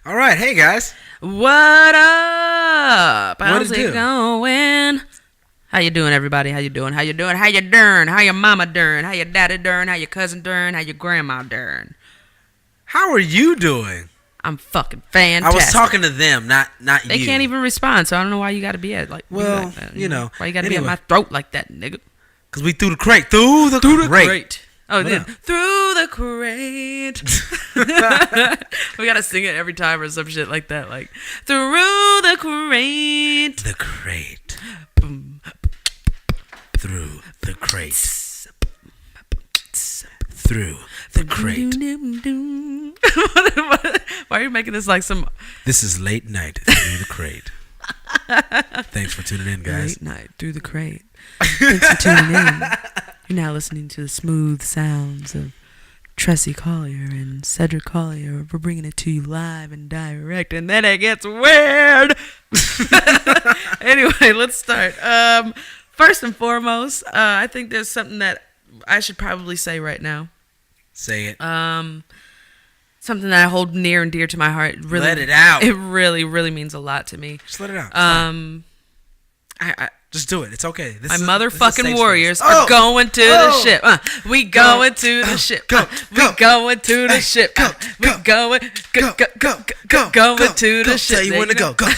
All right, hey guys. What up? What How's it going? How you doing, everybody? How you doing? How you doing? How you doing? How your mama doing? How your daddy doing? How your cousin doing? How your grandma doing? How are you doing? I'm fucking fantastic. I was talking to them, not you. They can't even respond, so I don't know why you got to be at like. Well, like that, you know. Why you got to be at my throat like that, nigga? Because we threw the crate. Through the crate. Oh, then through the crate. We gotta sing it every time or some shit like that. Like through the crate. The crate. Through the crate. Through the crate. Why are you making this like some? This is late night through the crate. Thanks for tuning in, guys. Late night through the crate. Thanks for tuning in. You're now listening to the smooth sounds of Tressie Collier and Cedric Collier. We're bringing it to you live and direct, and then it gets weird. Anyway, let's start. First and foremost, I think there's something that I should probably say right now. Say it. Something that I hold near and dear to my heart. Really, let it out. It really, really means a lot to me. Just let it out. I just do it. It's okay. My motherfucking Warriors are going to the ship. We going to the ship. We going to the ship. We going to the ship. Tell you when to go. Go.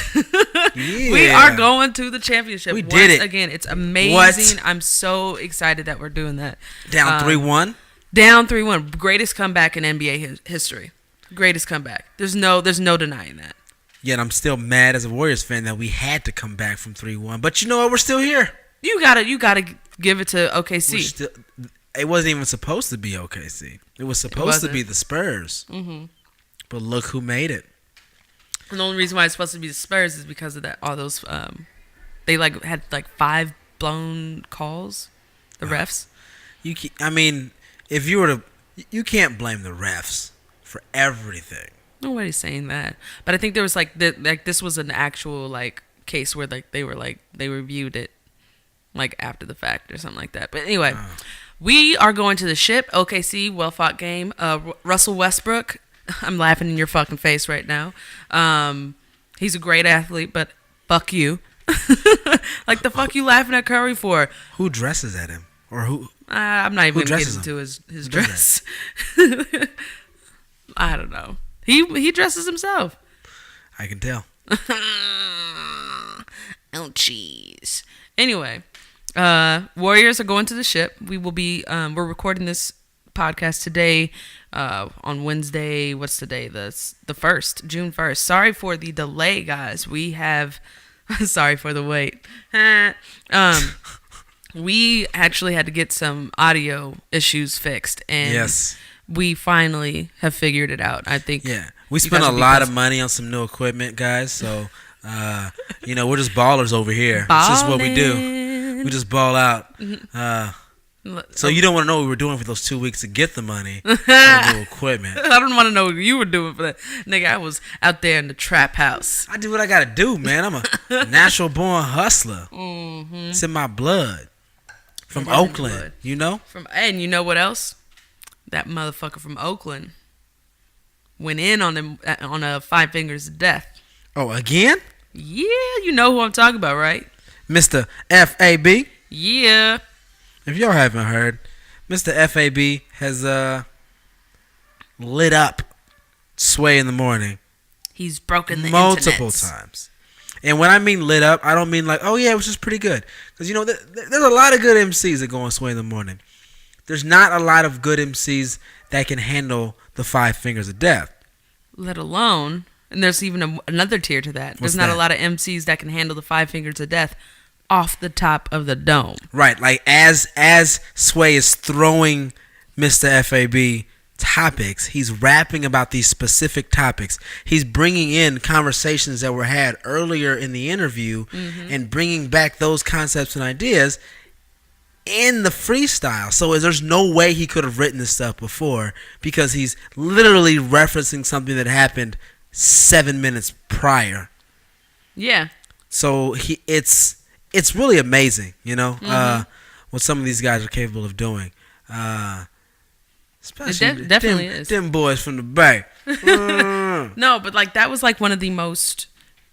Yeah. We are going to the championship. We did it again. It's amazing. I'm so excited that we're doing that. Down 3-1. Down 3-1. Greatest comeback in NBA history. Greatest comeback. There's no denying that. Yet I'm still mad as a Warriors fan that we had to come back from 3-1. But you know what? We're still here. You gotta give it to OKC. It wasn't even supposed to be OKC. It was supposed to be the Spurs. Mm-hmm. But look who made it. And the only reason why it's supposed to be the Spurs is because of that. All those they had 5 blown calls. The refs. If you were to, you can't blame the refs for everything. Nobody's saying that, but I think there was this was an actual case where they reviewed it after the fact or something like that. But anyway, we are going to the ship. OKC, well fought game. Russell Westbrook, I'm laughing in your fucking face right now. He's a great athlete, but fuck you. The fuck you laughing at Curry for? Who dresses at him or who? I'm not even gonna get into his dress. I don't know. He dresses himself. I can tell. Ouchies. Anyway, Warriors are going to the ship. We will be. We're recording this podcast today on Wednesday. What's today? The 1st, June 1st. Sorry for the delay, guys. We have. Sorry for the wait. We actually had to get some audio issues fixed, and yes. We finally have figured it out. I think. Yeah, we spent a lot of money on some new equipment, guys. So, we're just ballers over here. It's just what we do. We just ball out. So you don't want to know what we were doing for those 2 weeks to get the money for new equipment. I don't want to know what you were doing for that, nigga. I was out there in the trap house. I do what I gotta do, man. I'm a natural born hustler. Mm-hmm. It's in my blood. From Oakland, you know. And you know what else? That motherfucker from Oakland went in on him on a 5 fingers of death. Oh, again? Yeah, you know who I'm talking about, right? Mr. F.A.B. Yeah. If y'all haven't heard, Mr. F.A.B. has lit up Sway in the Morning. He's broken the multiple times. And when I mean lit up, I don't mean oh yeah, it was just pretty good. Because there's a lot of good MCs that go on Sway in the Morning. There's not a lot of good MCs that can handle the 5 fingers of death. Let alone, and there's even another tier to that. There's not a lot of MCs that can handle the 5 fingers of death off the top of the dome. Right, as Sway is throwing Mr. F.A.B. topics, he's rapping about these specific topics. He's bringing in conversations that were had earlier in the interview and bringing back those concepts and ideas in the freestyle. So there's no way he could have written this stuff before because he's literally referencing something that happened 7 minutes prior. Yeah. So it's really amazing, what some of these guys are capable of doing. Especially definitely is. Them boys from the Bay. No, but like that was like one of the most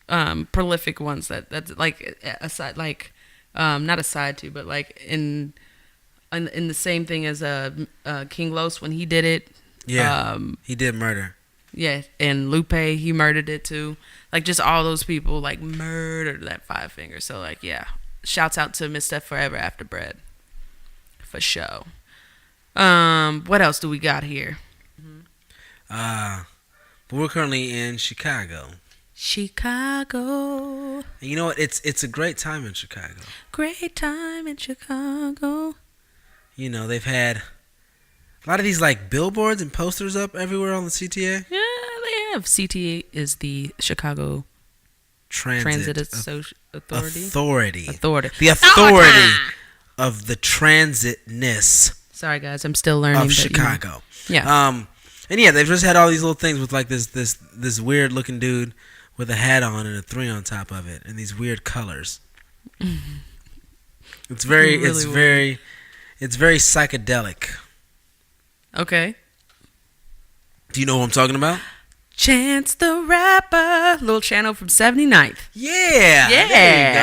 prolific ones that's like aside like not aside to, but like in the same thing as King Los when he did it. Yeah, he did murder. Yeah, and Lupe, he murdered it too. Like just all those people like murdered that Five Fingers. So like yeah, shouts out to Mistah Forever After Bread for show. What else do we got here? But we're currently in Chicago. Chicago. And you know what? It's a great time in Chicago. Great time in Chicago. You know, they've had a lot of these like billboards and posters up everywhere on the CTA. Yeah, they have. CTA is the Chicago Transit Authority. Authority. Authority. The authority of the transitness Sorry, guys. I'm still learning. of Chicago. Yeah. And yeah, they've just had all these little things with like this weird looking dude with a hat on and a 3 on top of it, and these weird colors. It's very psychedelic. Okay. Do you know what I'm talking about? Chance the Rapper, little channel from 79th. Yeah. Yeah. There you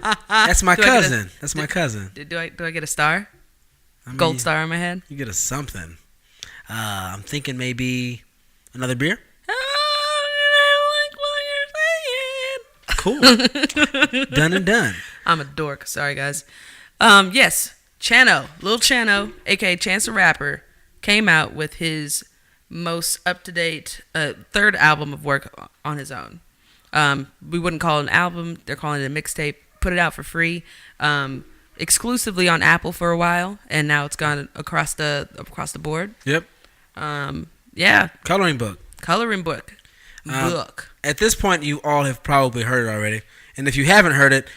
go. That's my cousin. That's my cousin. Do I get a star? I mean, Gold star on my head? You get a something. I'm thinking maybe another beer. Cool. Done and done. I'm a dork. Sorry, guys. Yes. Lil Chano, aka Chance the Rapper, came out with his most up-to-date third album of work on his own. We wouldn't call it an album. They're calling it a mixtape. Put it out for free. Exclusively on Apple for a while, and now it's gone across the board. Yep. Yeah. Coloring book. Book. At this point, you all have probably heard it already, and if you haven't heard it,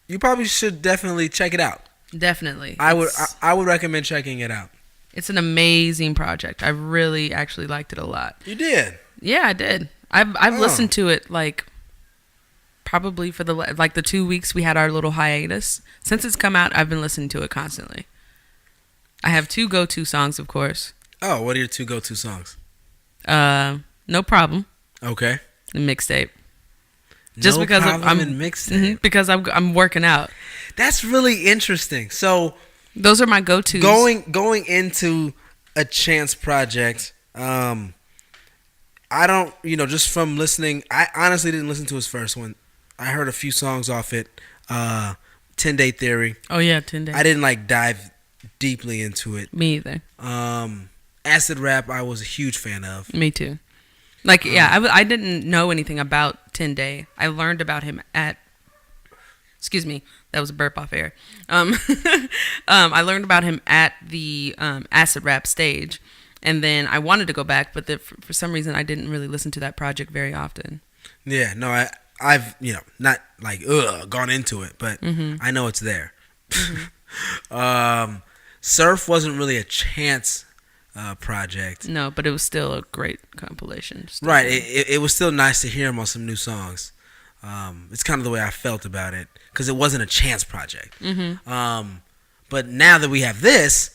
you probably should definitely check it out. Definitely. I would recommend checking it out. It's an amazing project. I really actually liked it a lot. You did? Yeah, I did. I've listened to it like probably for the 2 weeks we had our little hiatus. Since it's come out, I've been listening to it constantly. I have 2 go-to songs, of course. Oh, what are your 2 go-to songs? No Problem. Okay. The Mixtape. Just because I'm in Mixtape. Mm-hmm, because I'm working out. That's really interesting. So those are my go-tos. Going into a Chance project, I don't, just from listening, I honestly didn't listen to his first one. I heard a few songs off it. 10-Day Theory. Oh yeah, 10 Day. I didn't dive deeply into it. Me either. Acid Rap, I was a huge fan of. Me too. I didn't know anything about 10 Day. I learned about him at. Excuse me, that was a burp off air. I learned about him at the Acid Rap stage, and then I wanted to go back, but for some reason I didn't really listen to that project very often. Yeah, no, I've not gone into it, but I know it's there. Mm-hmm. Surf wasn't really a Chance project. No, but it was still a great compilation. Right, it was still nice to hear him on some new songs. It's kind of the way I felt about it because it wasn't a Chance project. Mm-hmm. But now that we have this,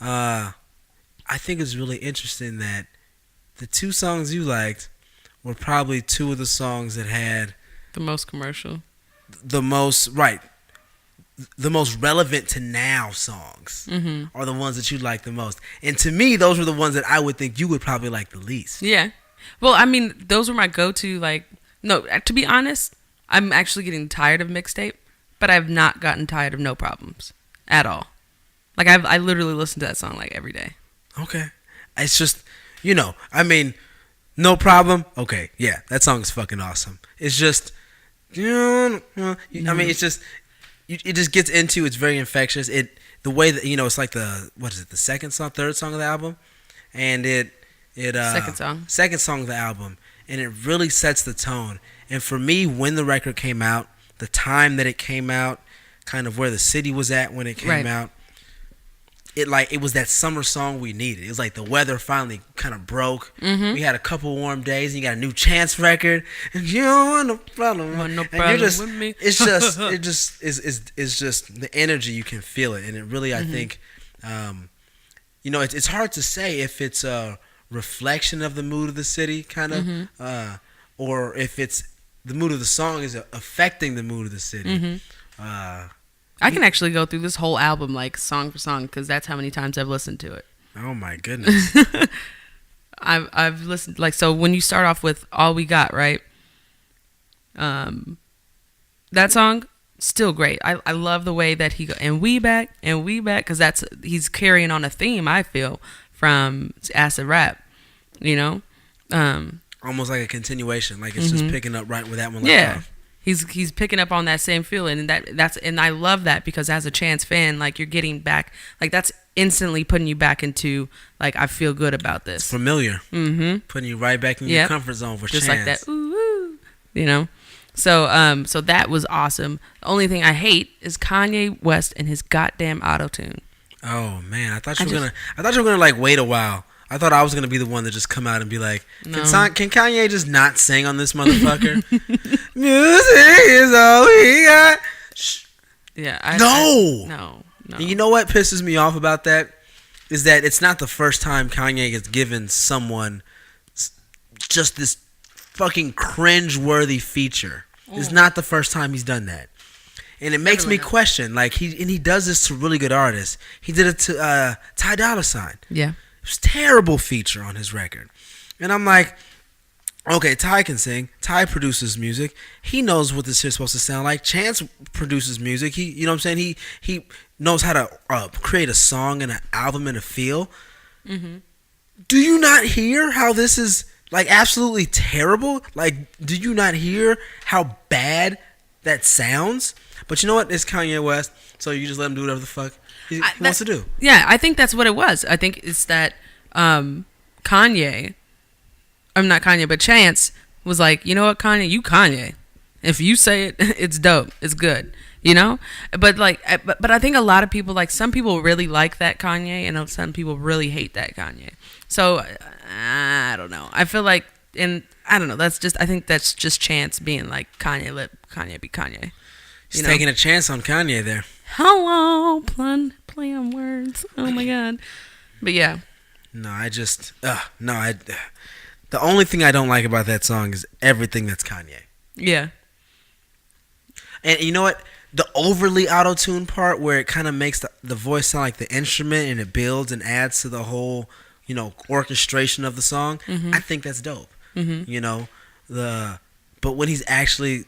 I think it's really interesting that the 2 songs you liked were probably 2 of the songs that had the most commercial, the most relevant to now songs are the ones that you like the most. And to me, those were the ones that I would think you would probably like the least. Yeah. Well, I mean, those were my go-to, no, to be honest, I'm actually getting tired of Mixtape, but I've not gotten tired of No Problems at all. I literally listen to that song every day. Okay. It's just, I mean, No Problem. Okay. Yeah. That song is fucking awesome. It's just, I mean, it's just, it just gets into, it's very infectious. The way that, it's like the second song, third song of the album. And second song of the album. And it really sets the tone. And for me, when the record came out, the time that it came out, kind of where the city was at when it came out, it was that summer song we needed. It was like the weather finally kind of broke. Mm-hmm. We had a couple warm days, and you got a new Chance record, and you don't want no problem. With me. It's just the energy, you can feel it, and it really, I think, it's hard to say if it's a reflection of the mood of the city, kind of, or if it's the mood of the song is affecting the mood of the city. I can actually go through this whole album like song for song because that's how many times I've listened to it. Oh my goodness. I've listened like, so when you start off with All We Got, right? That song still great. I love the way that he go and we back because he's carrying on a theme, I feel, from acid rap, Almost like a continuation, like it's just picking up right where that one left off. He's picking up on that same feeling, and and I love that because as a Chance fan, like you're getting back, like that's instantly putting you back into like I feel good about this. It's familiar, putting you right back in your comfort zone for just Chance. like that, ooh. So that was awesome. The only thing I hate is Kanye West and his goddamn auto-tune. Oh man, I thought you were gonna like wait a while. I thought I was gonna be the one to just come out and be like, can Kanye just not sing on this motherfucker? Music is all we got. Yeah. No. And you know what pisses me off about that is that it's not the first time Kanye has given someone just this fucking cringe-worthy feature. It's not the first time he's done that. And it makes me question, like, he does this to really good artists. He did it to Ty Dolla $ign. Yeah. It was a terrible feature on his record. And I'm like, okay, Ty can sing. Ty produces music. He knows what this is supposed to sound like. Chance produces music. He, you know what I'm saying? He knows how to create a song and an album and a feel. Do you not hear how this is, like, absolutely terrible? Like, do you not hear how bad that sounds? But you know what? It's Kanye West, so you just let him do whatever the fuck he wants to do. Yeah, I think that's what it was. I think it's that Kanye, I'm not Kanye, but Chance was like, you know what, Kanye, you Kanye. If you say it, it's dope. It's good. But like, but I think a lot of people, like some people really like that Kanye, and some people really hate that Kanye. So I don't know. I feel like, and I don't know. I think that's just Chance being like Kanye. Let Kanye be Kanye. He's taking a chance on Kanye there. Hello, play on words. Oh my god. But yeah. No, the only thing I don't like about that song is everything that's Kanye. Yeah. And you know what? The overly auto-tune part where it kind of makes the voice sound like the instrument and it builds and adds to the whole, orchestration of the song, I think that's dope. But when he's actually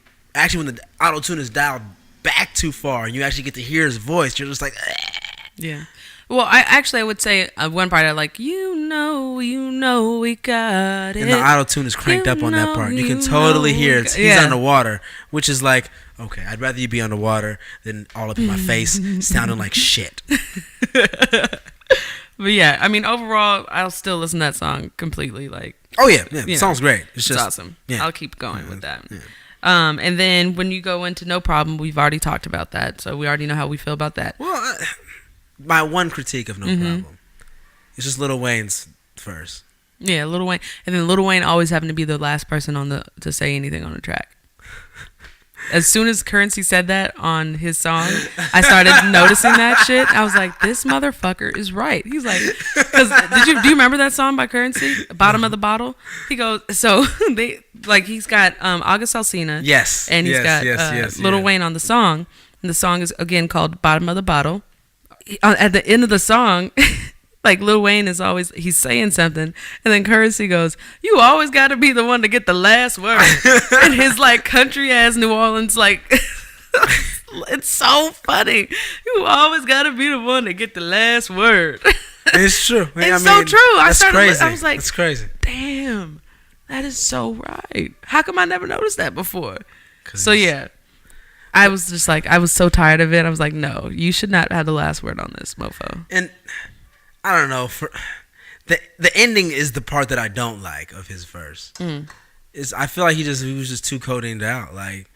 when the auto-tune is dialed back too far and you actually get to hear his voice, you're just like, yeah. Well, I would say one part I like, we got it. And the auto-tune is cranked up on that part. You can totally hear it. He's underwater, which is like, okay, I'd rather you be underwater than all up in my face sounding like shit. But yeah, I mean, overall, I'll still listen to that song completely. Like, oh yeah, the song's great. It's awesome. Yeah. I'll keep going with that. Yeah. And then when you go into No Problem, we've already talked about that, so we already know how we feel about that. Well, my one critique of No Problem is just Lil Wayne's verse. Yeah, Lil Wayne, and then Lil Wayne always having to be the last person to say anything on the track. As soon as Curren$y said that on his song, I started noticing that shit. I was like, this motherfucker is right. He's like, do you remember that song by Curren$y, Bottom of the Bottle? He goes, so he's got August Alsina. Yes. And he's got Lil Wayne on the song. And the song is, again, called Bottom of the Bottle. At the end of the song, like Lil Wayne he's saying something, and then Curren$y goes, you always got to be the one to get the last word. And his like country ass New Orleans, like, it's so funny. You always got to be the one to get the last word. It's true. It's so true. That's crazy. I was like, that's crazy. Damn, that is so right. How come I never noticed that before? So yeah. I was just like, I was so tired of it. I was like, no, you should not have the last word on this, mofo. And I don't know, for the ending is the part that I don't like of his verse. I feel like he was just too codinged out. Like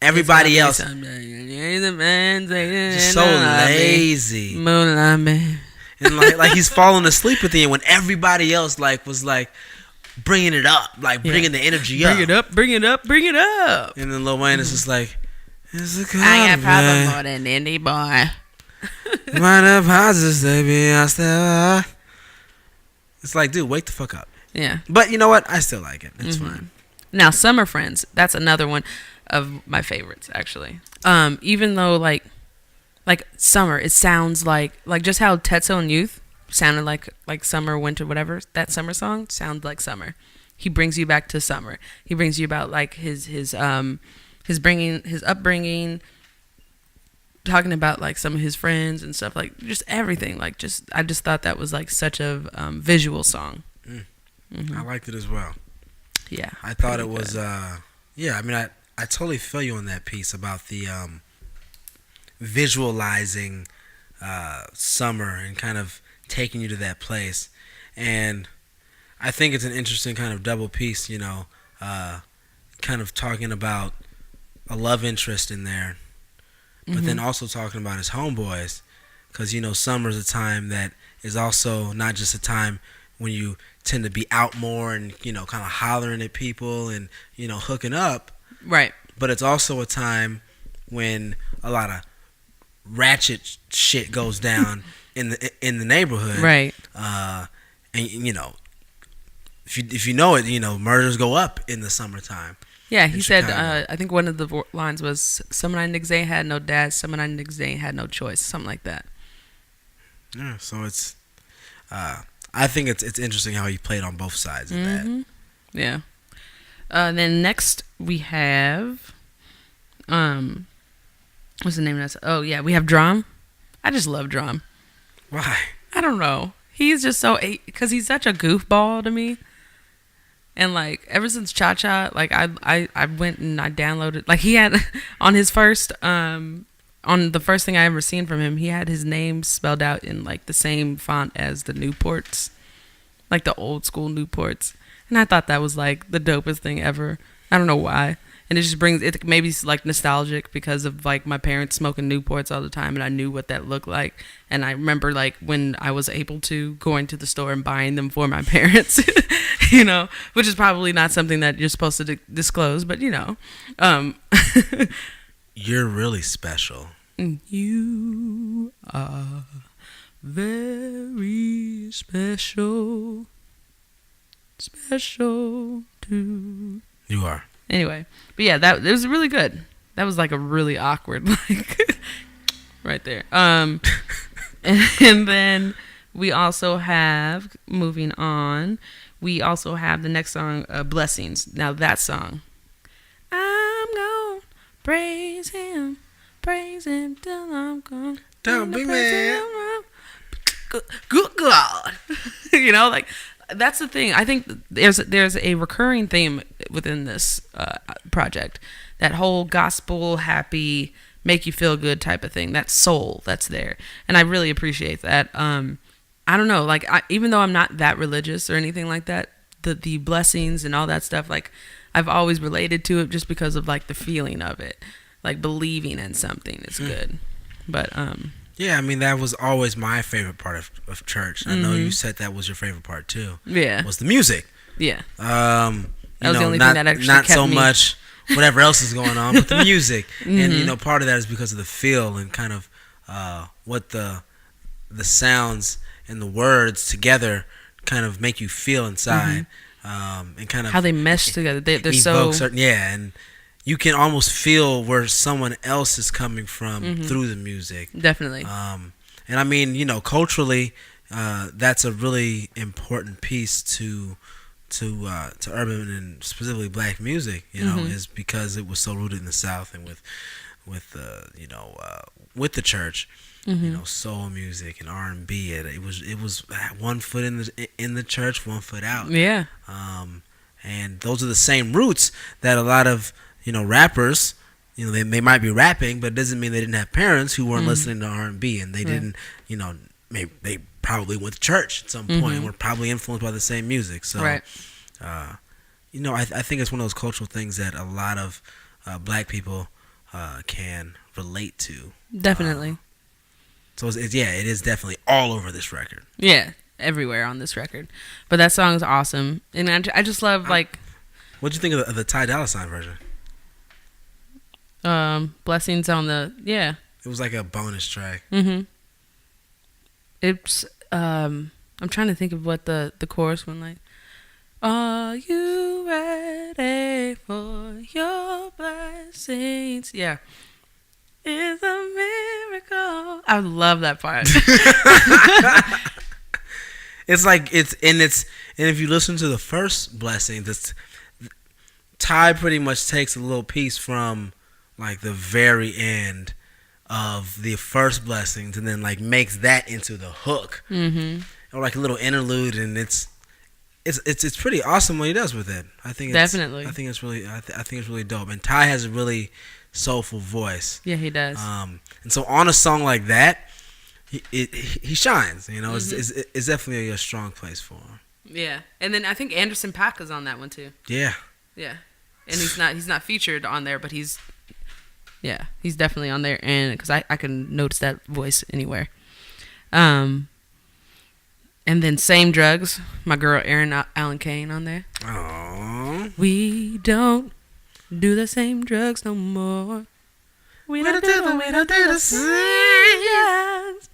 everybody else, just so lazy. And like he's falling asleep at the end when everybody else was bringing it up, bringing the energy up. Bring it up. And then Lil Wayne is just like, it's a I got problem more than any boy. My deposits, baby, I still. It's like, dude, wake the fuck up. Yeah. But you know what? I still like it. It's fine. Now, Summer Friends. That's another one of my favorites, actually. Even though like summer, it sounds like just how Tetsuo and Youth sounded like summer, winter, whatever. That summer song sounds like summer. He brings you back to summer. He brings you about like his upbringing, talking about like some of his friends and stuff, like just everything. Like I just thought that was like such a visual song. I liked it as well. Yeah, I thought it was yeah. I mean, I totally feel you on that piece about the visualizing summer and kind of taking you to that place. And I think it's an interesting kind of double piece, you know, kind of talking about a love interest in there, but then also talking about his homeboys, because, you know, summer's a time that is also not just a time when you tend to be out more and, you know, kind of hollering at people and, you know, hooking up. Right. But it's also a time when a lot of ratchet shit goes down in the neighborhood. Right. And you know, if you know it, you know, murders go up in the summertime. Yeah, he said, I think one of the lines was, some of niggas ain't had no dad, some of niggas ain't had no choice, something like that. Yeah, so it's, I think it's interesting how he played on both sides of that. Yeah. Then next we have, what's the name of that? Oh yeah, we have D.R.A.M. I just love D.R.A.M. Why? I don't know. He's just so, because he's such a goofball to me. And like ever since Cha Cha, like I went and I downloaded, like he had on his first on the first thing I ever seen from him, he had his name spelled out in like the same font as the Newports, like the old school Newports. And I thought that was like the dopest thing ever. I don't know why. And it just brings it, maybe it's like nostalgic because of like my parents smoking Newports all the time, and I knew what that looked like. And I remember like when I was able to going to the store and buying them for my parents, you know, which is probably not something that you're supposed to disclose, but you know, you're really special. You are very special, special too. You are. Anyway, but yeah, it was really good. That was like a really awkward, like, right there. And then we also have, moving on, we also have the next song, Blessings. Now that song, I'm gonna praise him till I'm gone. Don't be mad. Good God. You know, like, that's the thing. I think there's a recurring theme within this project. That whole gospel, happy, make you feel good type of thing. That soul that's there. And I really appreciate that. I don't know, like, even though I'm not that religious or anything like that, the blessings and all that stuff, like, I've always related to it just because of like the feeling of it. Like believing in something is good. But yeah, I mean, that was always my favorite part of church. I know you said that was your favorite part too. Yeah. Was the music. Yeah. That was the only thing that actually not kept so me. much whatever else is going on, but the music. And you know, part of that is because of the feel and kind of what the sounds and the words together kind of make you feel inside. And kind of how they mesh together. They're so certain, yeah, and you can almost feel where someone else is coming from through the music. Definitely. And I mean, you know, culturally, that's a really important piece to urban and specifically black music. You know, is because it was so rooted in the South and with the church. You know, soul music and R&B. It was 1 foot in the church, 1 foot out. Yeah. And those are the same roots that a lot of, you know, rappers, you know, they might be rapping, but it doesn't mean they didn't have parents who weren't listening to R&B, and they didn't, you know, maybe they probably went to church at some point and were probably influenced by the same music. So, you know, I think it's one of those cultural things that a lot of black people can relate to. Definitely. So it is definitely all over this record. Yeah, everywhere on this record. But that song is awesome, and I just love like. What'd you think of the Ty Dolla $ign version? Blessings on the It was like a bonus track. Mm-hmm. It's I'm trying to think of what the chorus went like. Are you ready for your blessings? Yeah. It's a miracle. I love that part. It's like and if you listen to the first blessing, this Ty pretty much takes a little piece from like the very end of the first blessings and then like makes that into the hook. Mm-hmm. Or like a little interlude, and it's pretty awesome what he does with it. I think it's, Definitely. I think it's really dope. And Ty has a really soulful voice. Yeah, he does. And so on a song like that, he shines. You know, it's definitely a strong place for him. Yeah, and then I think Anderson .Paak is on that one too. Yeah. Yeah, and he's not featured on there, but he's definitely on there, and because I can notice that voice anywhere. And then Same Drugs, my girl Erin Allen Kane on there. Aww. We don't do the same drugs no more. We don't do the same drugs.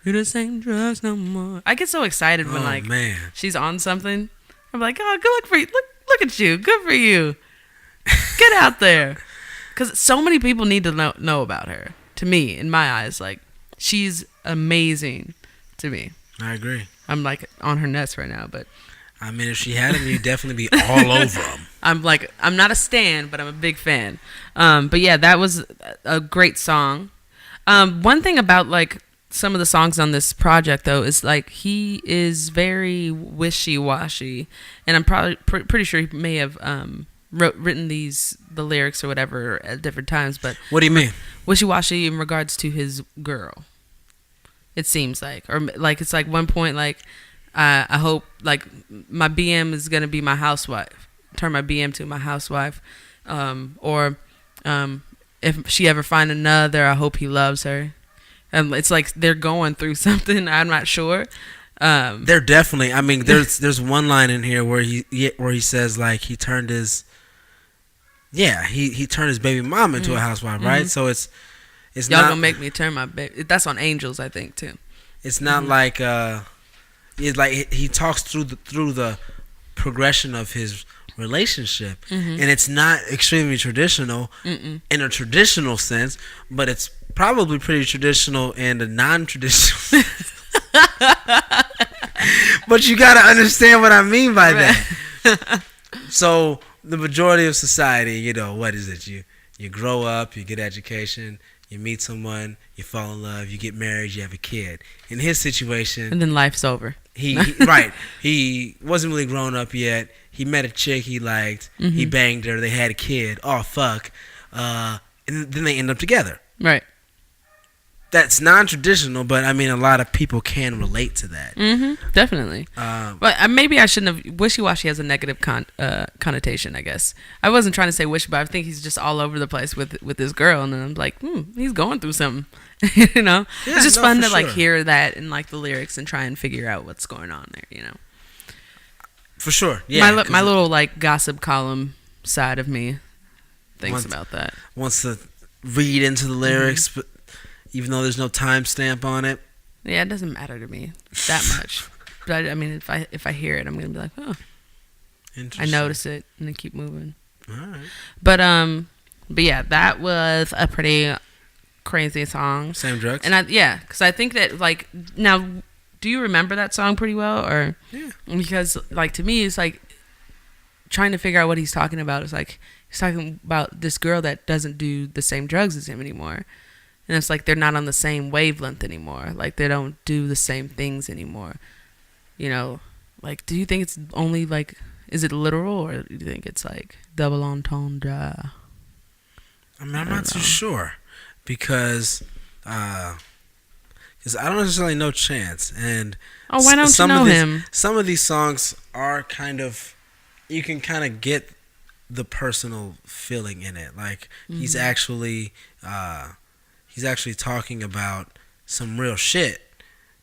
Do the same drugs no more. I get so excited when she's on something. I'm like, oh, good luck for you. Look at you. Good for you. Get out there. Because so many people need to know about her. To me, in my eyes, like, she's amazing to me. I agree. I'm like on her nuts right now, but I mean, if she had him, you'd definitely be all over him. I'm not a stan, but I'm a big fan. But yeah, that was a great song. One thing about like some of the songs on this project though is like he is very wishy-washy, and I'm probably pretty sure he may have written the lyrics or whatever at different times. But what do you mean? Wishy-washy in regards to his girl. It seems like, or like it's like one point like I hope like my BM is gonna be my housewife. Turn my BM to my housewife, or if she ever find another, I hope he loves her. And it's like they're going through something. I'm not sure. They're definitely. I mean, there's one line in here where he says like he turned his he turned his baby mom into a housewife, right? So it's y'all not gonna make me turn my baby. That's on Angels, I think too. It's not like it's like he talks through the progression of his relationship, and it's not extremely traditional in a traditional sense, but it's probably pretty traditional in a non-traditional. But you gotta understand what I mean by that. So the majority of society, you know, what is it? You grow up, you get education, you meet someone, you fall in love, you get married, you have a kid. In his situation, and then life's over. He wasn't really grown up yet. He met a chick he liked. He banged her. They had a kid. Oh fuck! And then they end up together. Right. That's non-traditional, but I mean, a lot of people can relate to that. Definitely. But maybe I shouldn't have. Wishy-washy has a negative connotation, I guess. I wasn't trying to say wishy, but I think he's just all over the place with this girl, and then I'm like, he's going through something. You know, yeah, it's just fun to like sure. hear that in like the lyrics and try and figure out what's going on there. You know, for sure. Yeah, my little like gossip column side of me thinks about that. Wants to read into the lyrics, but even though there's no timestamp on it. Yeah, it doesn't matter to me that much. But I mean, if I hear it, I'm gonna be like, oh, I notice it, and then keep moving. All right. But yeah, that was a pretty crazy song. Same Drugs. And because I think that like now, do you remember that song pretty well, or because like to me, it's like trying to figure out what he's talking about. It's like he's talking about this girl that doesn't do the same drugs as him anymore. And it's like they're not on the same wavelength anymore. Like they don't do the same things anymore. You know, like do you think it's only like, is it literal, or do you think it's like double entendre? I mean, I'm not too sure because I don't necessarily know Chance. And why don't you know him? Some of these songs are kind of, you can kind of get the personal feeling in it. Like he's actually talking about some real shit.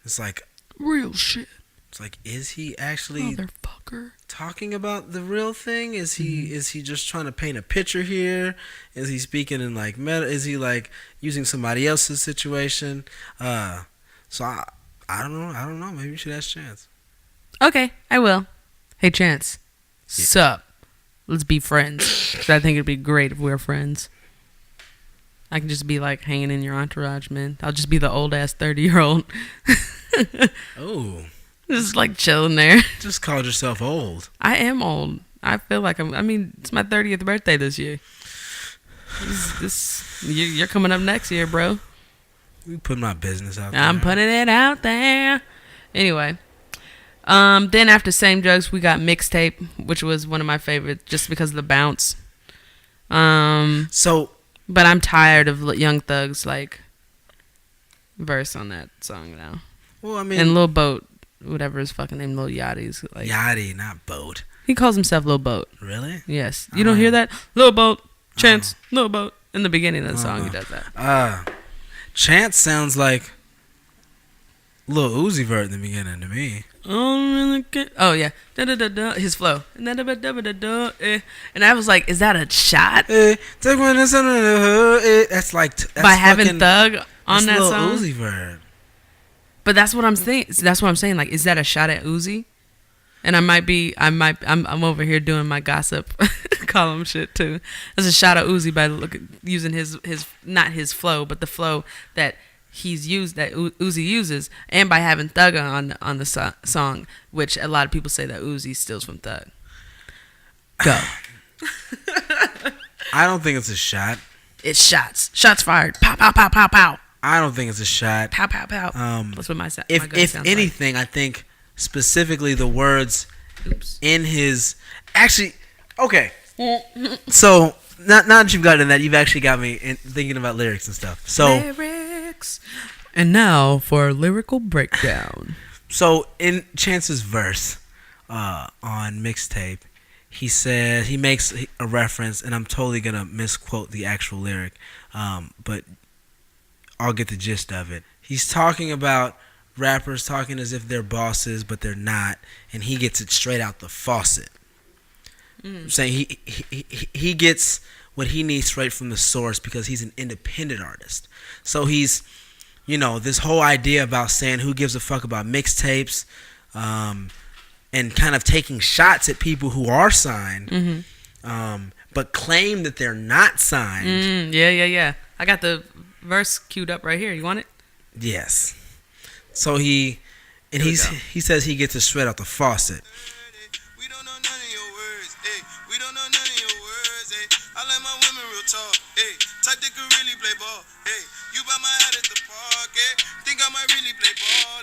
It's like real shit. It's like, is he actually? Motherfucker. motherfucker. Talking about the real thing? Is he just trying to paint a picture here? Is he speaking in like meta? Is he like using somebody else's situation? So I don't know. I don't know. Maybe you should ask Chance. Okay, I will. Hey, Chance. Yeah. Sup? Let's be friends. I think it'd be great if we were friends. I can just be like hanging in your entourage, man. I'll just be the old ass 30-year-old. Oh. Just like chilling there. Just called yourself old. I am old. I feel like it's my 30th birthday this year. You're coming up next year, bro. We put my business out there. I'm putting it out there. Anyway. Then after Same Drugs, we got Mixtape, which was one of my favorites just because of the bounce. But I'm tired of Young Thug's like verse on that song now. Well, I mean, and Lil Boat, whatever his fucking name, Lil Yachty's like Yachty, not Boat. He calls himself Lil Boat. Really? Yes. You don't hear that? Lil Boat, Chance, Lil Boat. In the beginning of the song, he does that. Chance sounds like Lil Uzi Vert in the beginning to me. Oh yeah, his flow, and I was like, "Is that a shot?" That's by having Thug on that Lil song. Uzi Vert. But that's what I'm saying. That's what I'm saying. Like, is that a shot at Uzi? And I'm over here doing my gossip column shit too. There's a shot at Uzi by using his not his flow, but the flow that Uzi uses, and by having Thug on the song, which a lot of people say that Uzi steals from Thug. Go. I don't think it's a shot. It's shots. Shots fired. Pow pow pow pow pow. I don't think it's a shot. Pow pow pow. That's what my gun if sounds anything, like. I think specifically the words in his actually okay. So now that you've gotten that, you've actually got me thinking about lyrics and stuff. So lyrics. And now for a lyrical breakdown. So in Chance's verse on Mixtape, he makes a reference, and I'm totally gonna misquote the actual lyric, but I'll get the gist of it. He's talking about rappers talking as if they're bosses, but they're not, and he gets it straight out the faucet. I'm saying he gets what he needs straight from the source because he's an independent artist. So he's, this whole idea about saying who gives a fuck about mixtapes, and kind of taking shots at people who are signed, but claim that they're not signed. Yeah. I got the verse queued up right here. You want it? Yes. So he says he gets it straight out the faucet. We don't know none of your words, we don't know none of your words, I like my women real talk, type that could really play ball, you buy my hat at the park, think I might really play ball,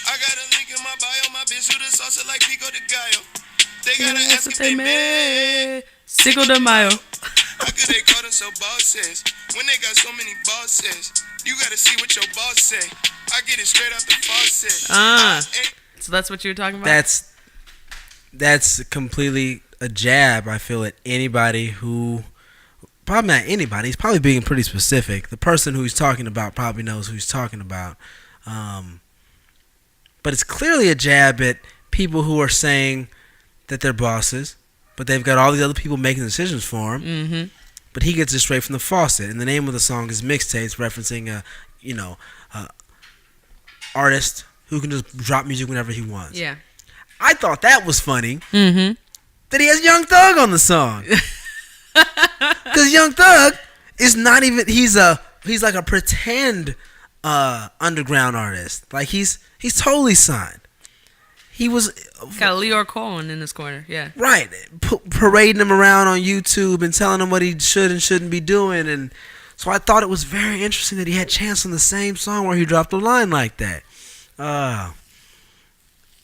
I got a link in my bio, my bitch with a sauce like Pico de Gallo. They gotta ask if they mad. Cinco de Mayo. How could they call themselves bosses when they got so many bosses? You gotta see what your boss say. I get it straight out the faucet. So that's what you were talking about? That's completely a jab, I feel, at anybody who... Probably not anybody. He's probably being pretty specific. The person who he's talking about probably knows who he's talking about. But it's clearly a jab at people who are saying that they're bosses, but they've got all these other people making decisions for them. But he gets it straight from the faucet. And the name of the song is Mixtape. It's referencing a artist who can just drop music whenever he wants. Yeah. I thought that was funny. That he has Young Thug on the song. Because Young Thug is not even... He's like a pretend underground artist. Like he's totally signed. He was... Got Leor Cohen in this corner, yeah. Right. Parading him around on YouTube and telling him what he should and shouldn't be doing. And so I thought it was very interesting that he had Chance on the same song where he dropped a line like that.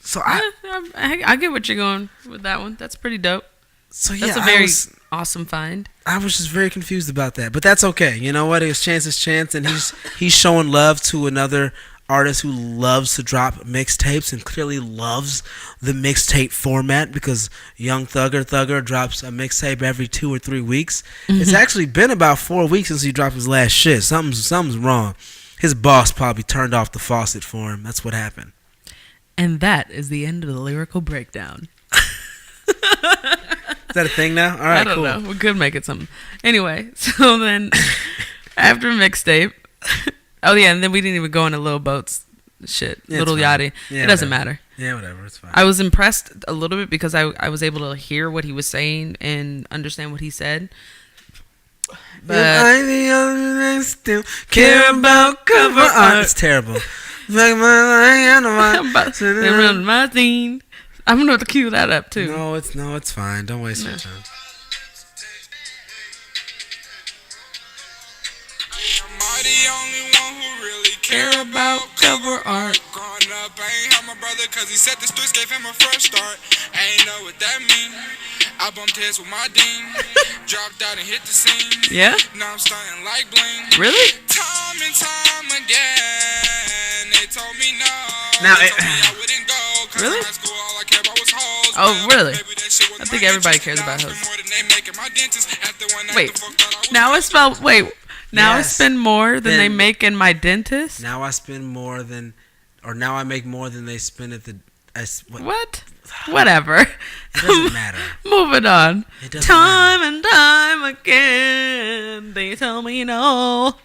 So I get what you're going with that one. That's pretty dope. So yeah, that's a very awesome find. I was just very confused about that. But that's okay. You know what? It's Chance's chance, and he's showing love to another artist who loves to drop mixtapes and clearly loves the mixtape format because Young Thugger drops a mixtape every 2 or 3 weeks. It's actually been about 4 weeks since he dropped his last shit. Something's wrong. His boss probably turned off the faucet for him. That's what happened. And that is the end of the lyrical breakdown. Is that a thing now? All right, I don't cool. know. We could make it something. Anyway, so then after Mixtape, oh yeah, and then we didn't even go into Lil Boat's shit. Yeah, Little it's fine. Yachty. Yeah, It doesn't whatever. matter. Yeah, whatever. It's fine. I was impressed a little bit because I was able to hear what he was saying and understand what he said. But I'm the only one still care about cover art. It's terrible. my thing. I'm gonna have to cue that up too. No, it's fine. Don't waste your time. Am I the only one who really care about cover art? Growing up, I ain't had my brother cause he said the streets gave him a fresh start. I ain't know what that mean. I bumped heads with my dean. Dropped out and hit the scene. Yeah? Now I'm starting like bling. Really? Time and time again, they told me no. Now, They told me I wouldn't go, 'cause Really? in high school all I cared about was hoes. Oh, But really? maybe that shit was I think my everybody interest. cares about Now I hoes. spend more than they make at my dentist. After one night, Wait. the fuck thought I was Now I spell. Wait. Now I Yes. spend more than they Then- make in my dentist. Now I spend more than, or now I make more than they spend at the. What? Whatever. It doesn't matter. Moving on. It doesn't Time and time again, they tell me no.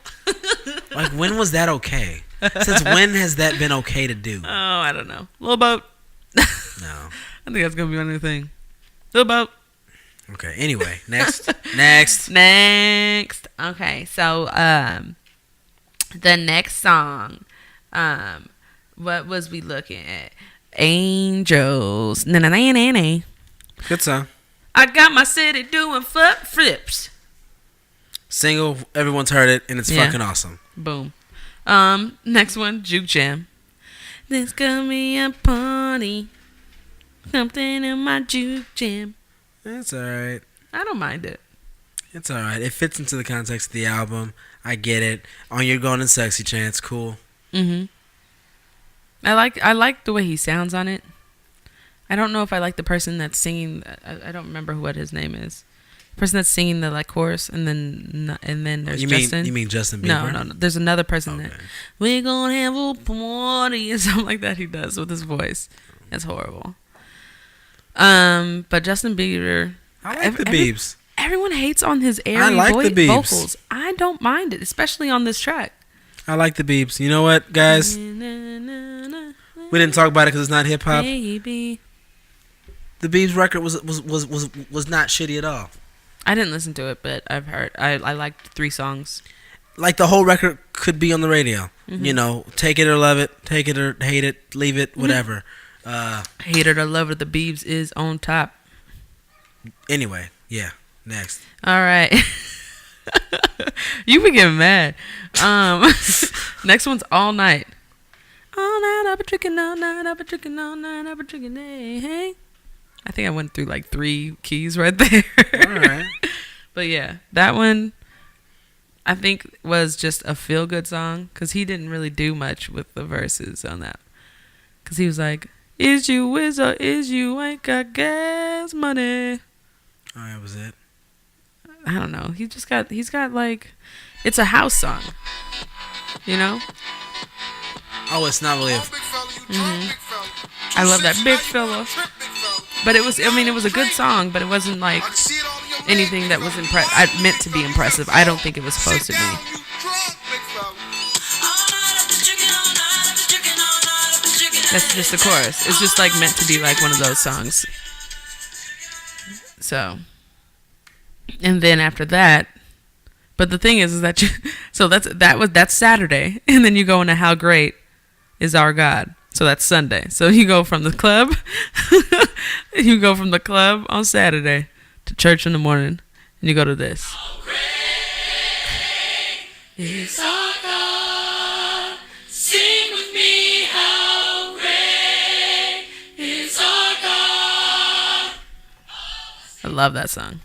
Like, when was that okay? Since when has that been okay to do? Oh, I don't know. Little Boat. No. I think that's gonna be my new thing. Little Boat. Okay. Anyway, next. Next. Next. Okay, so the next song, what was we looking at? Angels. Na na na na na. Good song. I got my city doing flips. Single. Everyone's heard it, and it's Yeah. fucking awesome. Boom. Next one, Juke Jam. There's gonna be a party. Something in my Juke Jam. It's alright. I don't mind it. It's alright. It fits into the context of the album. I get it. On Your Golden Sexy Chance. Cool. Mm-hmm. I like the way he sounds on it. I don't know if I like the person that's singing. I don't remember what his name is. The person that's singing the like chorus and then there's Justin. You mean Justin Bieber? No. There's another person Okay. that we're gonna have a party and something like that. He does with his voice. It's horrible. But Justin Bieber. I like the Biebs. Everyone hates on his airy I like the Biebs. vocals. I don't mind it, especially on this track. I like the Biebs. You know what, guys? We didn't talk about it because it's not hip hop. Baby. The Biebs record was not shitty at all. I didn't listen to it, but I've heard. I liked 3 songs. Like, the whole record could be on the radio. Mm-hmm. You know, take it or love it, take it or hate it, leave it, whatever. Hate it or love it, the Biebs is on top. Anyway, yeah. Next. All right. You be getting mad. Next one's All Night. All night I've been drinking, all night I've been drinking, all night I've been drinking, hey. I think I went through like 3 keys right there. All right. But yeah, that one I think was just a feel good song because he didn't really do much with the verses on that. Because he was like, is you whiz or is you ain't got gas money? Oh, that was it. I don't know. He's got like, it's a house song, you know? Oh, it's not really a... I love that big fella. But it was a good song, but it wasn't like anything that was meant to be impressive. I don't think it was supposed to be. That's just the chorus. It's just like meant to be like one of those songs. So, and then after that, but the thing is that that's Saturday, and then you go into How Great Is Our God. So that's Sunday. So you go from the club, on Saturday to church in the morning, and you go to this. How great is our God? Sing with me. How great is our God? I love that song.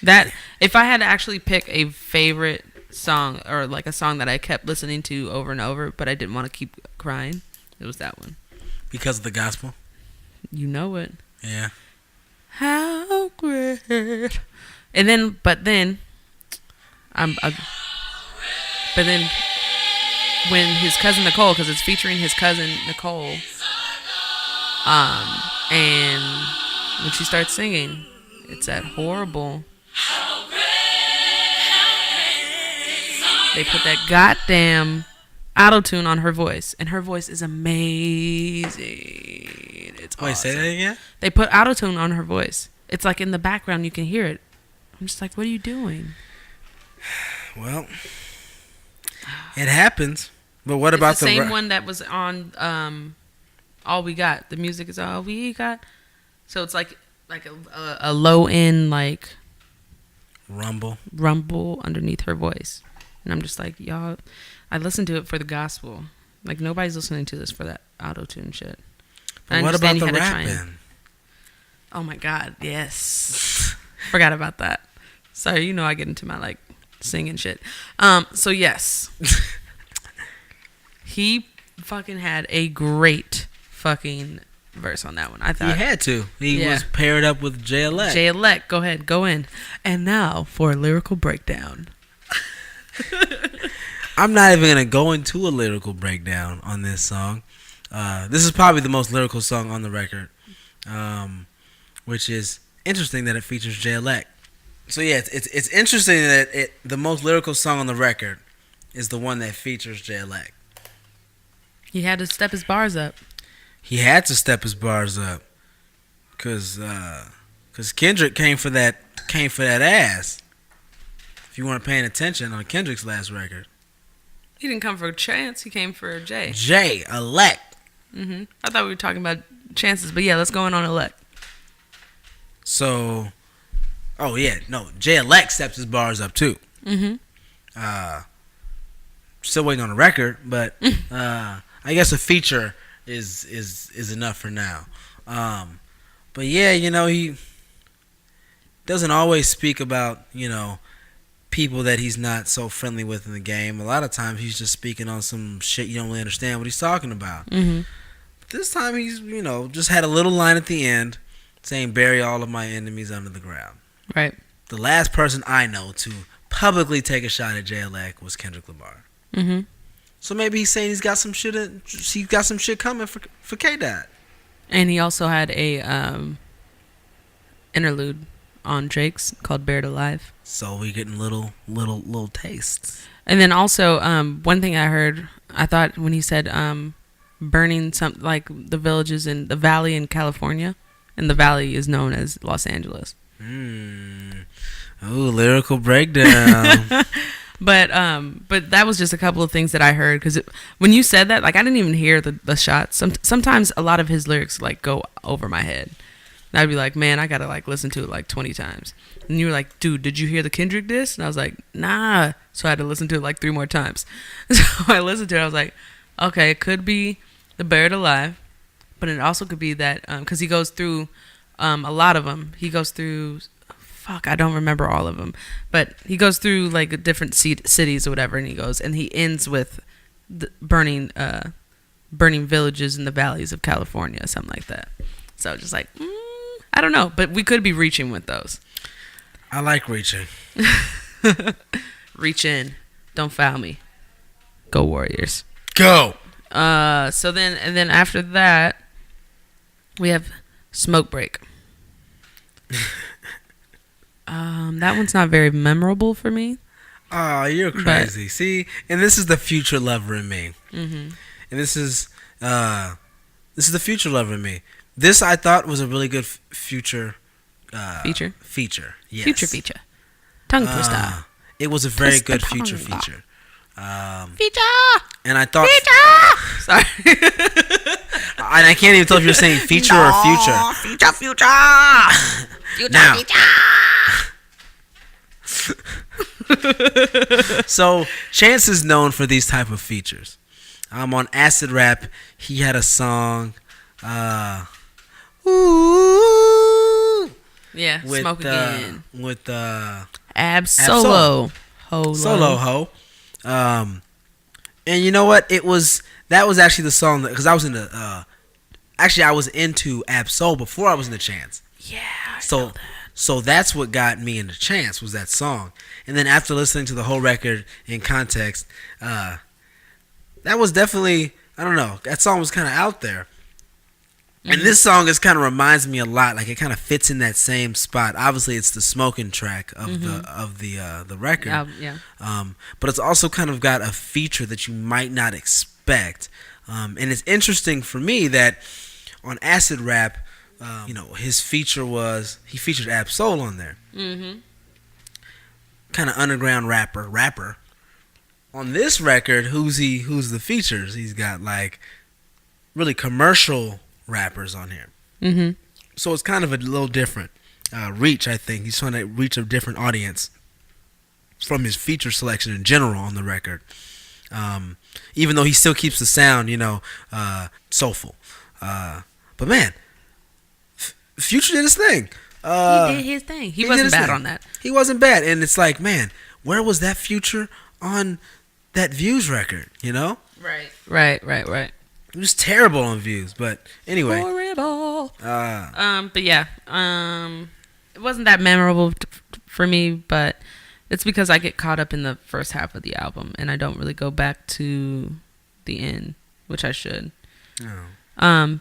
That if I had to actually pick a favorite song or like a song that I kept listening to over and over, but I didn't want to keep crying, it was that one. Because of the gospel? You know it. Yeah. How great. And then, but then when his cousin Nicole, because it's featuring his cousin Nicole, and when she starts singing, it's that horrible. They put that goddamn auto-tune on her voice, and her voice is amazing. It's Wait, awesome. say that again? They put auto-tune on her voice. It's like in the background, you can hear it. I'm just like, what are you doing? Well, it happens. But what about the same one that was on All We Got? The music is All We Got. So it's like a low end like rumble underneath her voice, and I'm just like, y'all. I listened to it for the gospel. Like nobody's listening to this for that auto tune shit. What about the rapping? Oh my God, yes. Forgot about that. Sorry, I get into my like singing shit. So yes. He fucking had a great fucking verse on that one. I thought he had to. He was paired up with J-Elect. J-Elect, go ahead, go in. And now for a lyrical breakdown. I'm not even gonna go into a lyrical breakdown on this song. This is probably the most lyrical song on the record, which is interesting that it features J-Elect. So yeah, it's interesting that the most lyrical song on the record is the one that features J-Elect. He had to step his bars up. He had to step his bars up, cause Kendrick came for that ass. If you weren't paying attention on Kendrick's last record, he didn't come for Chance. He came for Jay. J-Elect. I thought we were talking about Chances, but yeah, let's go in on Elect. So, J-Elect steps his bars up too. Still waiting on a record, but I guess a feature is enough for now. But yeah, he doesn't always speak about people that he's not so friendly with in the game. A lot of times he's just speaking on some shit you don't really understand what he's talking about. But this time he's just had a little line at the end saying, "Bury all of my enemies under the ground." Right. The last person I know to publicly take a shot at J-Elect was Kendrick Lamar. So maybe he's saying he's got some shit coming for K-Dot. And he also had a interlude on Drake's called "Buried Alive." So we getting little tastes. And then also one thing I heard, I thought when he said burning some like the villages in the valley in California, and the valley is known as Los Angeles. Ooh, lyrical breakdown. But that was just a couple of things that I heard, because when you said that, like I didn't even hear the shots. Sometimes a lot of his lyrics like go over my head. And I'd be like, man, I gotta like listen to it like 20 times. And you were like, dude, did you hear the Kendrick diss? And I was like, nah. So I had to listen to it like 3 more times. So I listened to it. I was like, okay, it could be the Buried Alive, but it also could be that because he goes through a lot of them. He goes through. I don't remember all of them, but he goes through like different cities or whatever, and he ends with the burning villages in the valleys of California, something like that. So just like I don't know, but we could be reaching with those. I like reaching. Reach in, don't foul me. Go Warriors. Go. So then after that, we have Smoke Break. That one's not very memorable for me. Oh, you're crazy. See, and this is the future lover in me. And this is the future lover in me. This I thought was a really good feature. Feature. Yes. Feature. Tongue twister. It was a very good feature. Feature. And I thought. Feature. Sorry. And I can't even tell if you're saying feature or future. Future. Now. So Chance is known for these type of features. On Acid Rap, he had a song. Ooh. Yeah. With, Smoke Again. With Ab Solo. Solo Ho. And you know what? That was actually the song because I was into I was into Ab Soul before I was into Chance. Yeah. So that's what got me into Chance was that song. And then after listening to the whole record in context, that was definitely, I don't know, that song was kind of out there. And this song is kind of reminds me a lot, like it kind of fits in that same spot. Obviously, it's the smoking track of the record. Yeah. But it's also kind of got a feature that you might not expect. And it's interesting for me that on Acid Rap, his feature was he featured Ab Soul on there. Mm-hmm. Kind of underground rapper. On this record, who's the features? He's got like really commercial rappers on here. Mm-hmm. So it's kind of a little different reach, I think. He's trying to reach a different audience from his feature selection in general on the record. Even though he still keeps the sound, soulful. But man, Future did his thing. He did his thing. He wasn't bad on that. He wasn't bad. And it's like, man, where was that Future on that Views record, Right. It was terrible on Views, but anyway. Horrible. But yeah, it wasn't that memorable for me, but it's because I get caught up in the first half of the album, and I don't really go back to the end, which I should. Oh.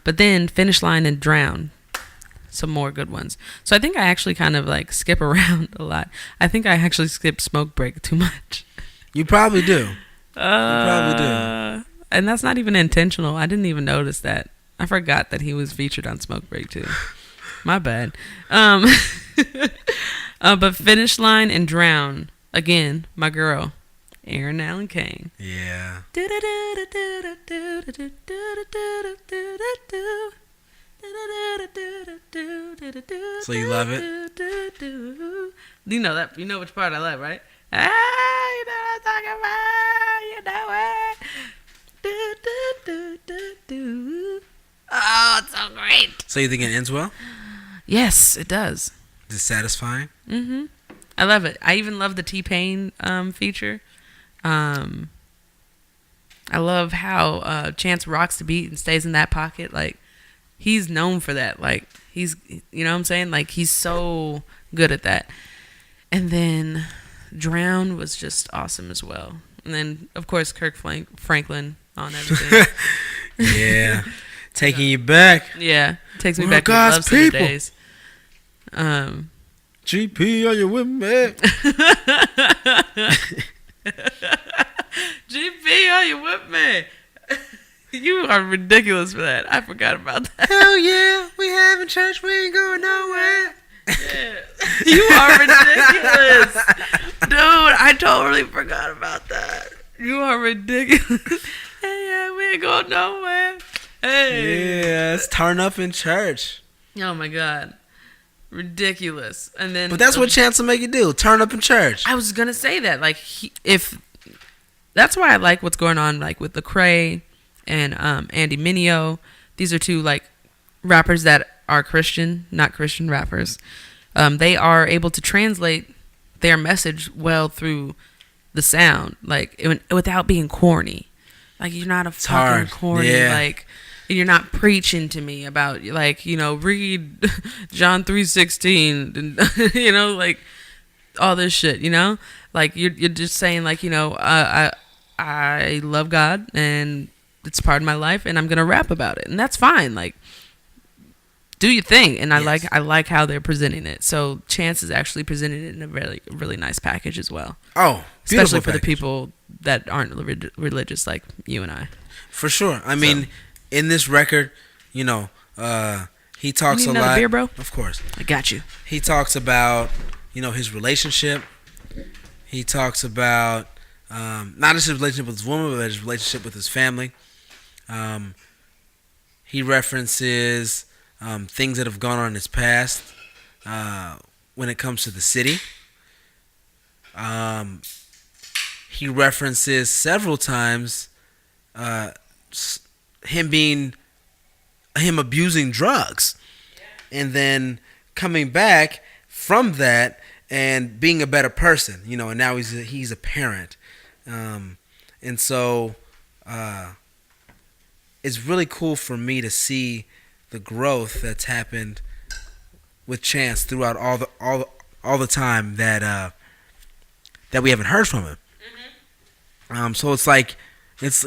But then Finish Line and Drown, some more good ones. So I think I actually kind of like skip around a lot. I think I actually skip Smoke Break too much. You probably do. You probably do. And that's not even intentional. I didn't even notice that. I forgot that he was featured on Smoke Break too. My bad. But Finish Line and Drown, again, my girl, Aaron Allen Kane. Yeah. So you love it? You know that? You know which part I love, right? Ah, you know what I'm talking about. You know it. Oh, it's so great. So you think it ends well? Yes, it does. Is it satisfying? Mm-hmm. I love it. I even love the T-Pain feature. I love how Chance rocks the beat and stays in that pocket. Like, he's known for that. Like, he's, you know what I'm saying? Like, he's so good at that. And then Drown was just awesome as well. And then, of course, Kirk Franklin on everything. Yeah. Taking you back. Yeah. Takes me back to God's Love Center people. days. GP, are you with me? GP, are you with me? You are ridiculous for that. I forgot about that. Hell yeah. We having church. We ain't going nowhere. Yeah. You are ridiculous. Dude, I totally forgot about that. You are ridiculous. Hey, yeah, we ain't going nowhere. Hey. Yeah, it's turn up in church. Oh my God. Ridiculous. And then, but that's what Chance will make you do. Turn up in church. I was going to say that. Like, if that's why I like what's going on, like, with Lecrae and Andy Mineo. These are two, like, rappers that are Christian, not Christian rappers. They are able to translate their message well through the sound, like, without being corny. Like, you're not a fucking corny, like, you're not preaching to me about, like, you know, read John 3:16 and you know, like, all this shit, you know? Like, you're just saying, like, you know, I love God and it's part of my life and I'm gonna rap about it, and that's fine. Like, do your thing. And I like how they're presenting it. So Chance is actually presenting it in a really, really nice package as well. Oh, especially for the people that aren't religious like you and I. For sure. I mean, in this record, you know, he talks you need a lot. Beer, bro? Of course. I got you. He talks about, you know, his relationship. He talks about not just his relationship with his woman, but his relationship with his family. He references things that have gone on in his past when it comes to the city. He references several times him abusing drugs, and then coming back from that and being a better person, you know. And now he's a parent, and so it's really cool for me to see the growth that's happened with Chance throughout all the time that we haven't heard from him. Mm-hmm. So it's like it's